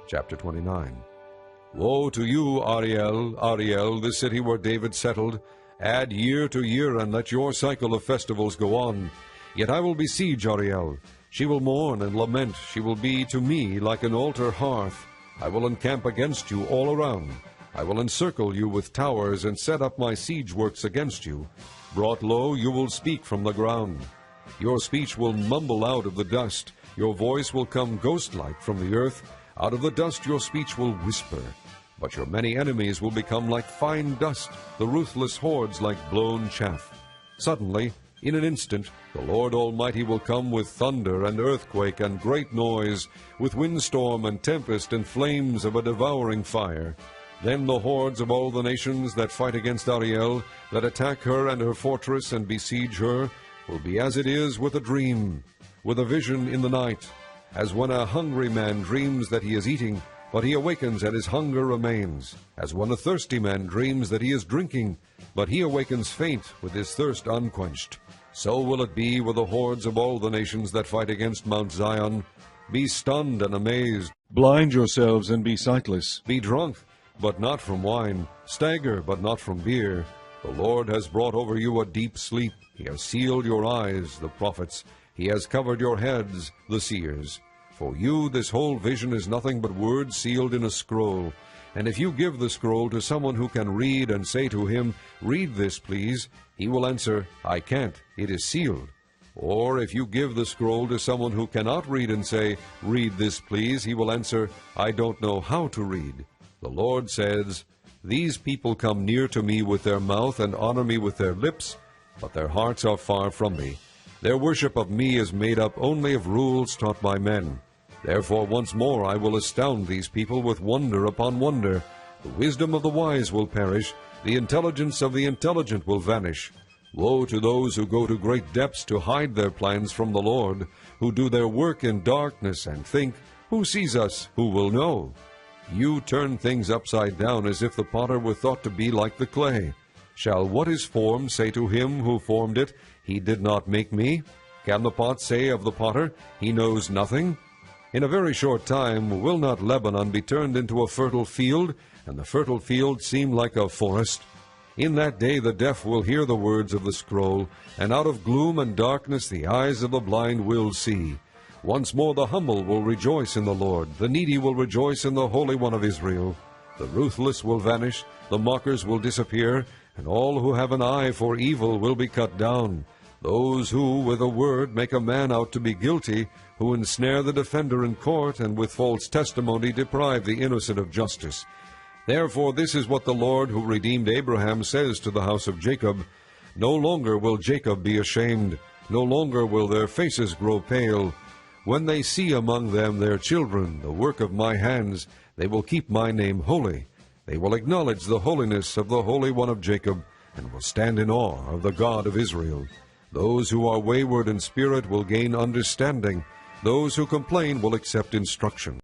Chapter 29. Woe to you, Ariel, Ariel, the city where David settled! Add year to year, and let your cycle of festivals go on. Yet I will besiege Ariel. She will mourn and lament. She will be to me like an altar hearth. I will encamp against you all around. I will encircle you with towers, and set up my siege works against you. Brought low, you will speak from the ground. Your speech will mumble out of the dust. Your voice will come ghost-like from the earth. Out of the dust your speech will whisper. But your many enemies will become like fine dust, the ruthless hordes like blown chaff. Suddenly, in an instant, the Lord Almighty will come with thunder and earthquake and great noise, with windstorm and tempest and flames of a devouring fire. Then the hordes of all the nations that fight against Ariel, that attack her and her fortress and besiege her, will be as it is with a dream, with a vision in the night, as when a hungry man dreams that he is eating, but he awakens and his hunger remains, as when a thirsty man dreams that he is drinking, but he awakens faint with his thirst unquenched. So will it be with the hordes of all the nations that fight against Mount Zion. Be stunned and amazed. Blind yourselves and be sightless. Be drunk, but not from wine. Stagger, but not from beer. The Lord has brought over you a deep sleep. He has sealed your eyes, the prophets. He has covered your heads, the seers. For you this whole vision is nothing but words sealed in a scroll. And if you give the scroll to someone who can read and say to him, "Read this, please," he will answer, "I can't, it is sealed." Or if you give the scroll to someone who cannot read and say, "Read this, please," he will answer, "I don't know how to read." The Lord says, "These people come near to me with their mouth and honor me with their lips, but their hearts are far from me. Their worship of me is made up only of rules taught by men. Therefore once more I will astound these people with wonder upon wonder. The wisdom of the wise will perish, the intelligence of the intelligent will vanish. Woe to those who go to great depths to hide their plans from the Lord, who do their work in darkness and think, 'Who sees us? Who will know?' You turn things upside down as if the potter were thought to be like the clay. Shall what is formed say to him who formed it, 'He did not make me'? Can the pot say of the potter, 'He knows nothing'? In a very short time will not Lebanon be turned into a fertile field, and the fertile field seem like a forest? In that day the deaf will hear the words of the scroll, and out of gloom and darkness the eyes of the blind will see. Once more the humble will rejoice in the Lord, the needy will rejoice in the Holy One of Israel. The ruthless will vanish, the mockers will disappear, and all who have an eye for evil will be cut down. Those who, with a word, make a man out to be guilty, who ensnare the defender in court, and with false testimony deprive the innocent of justice. Therefore this is what the Lord who redeemed Abraham says to the house of Jacob, "No longer will Jacob be ashamed, no longer will their faces grow pale. When they see among them their children, the work of my hands, they will keep my name holy. They will acknowledge the holiness of the Holy One of Jacob, and will stand in awe of the God of Israel. Those who are wayward in spirit will gain understanding. Those who complain will accept instruction."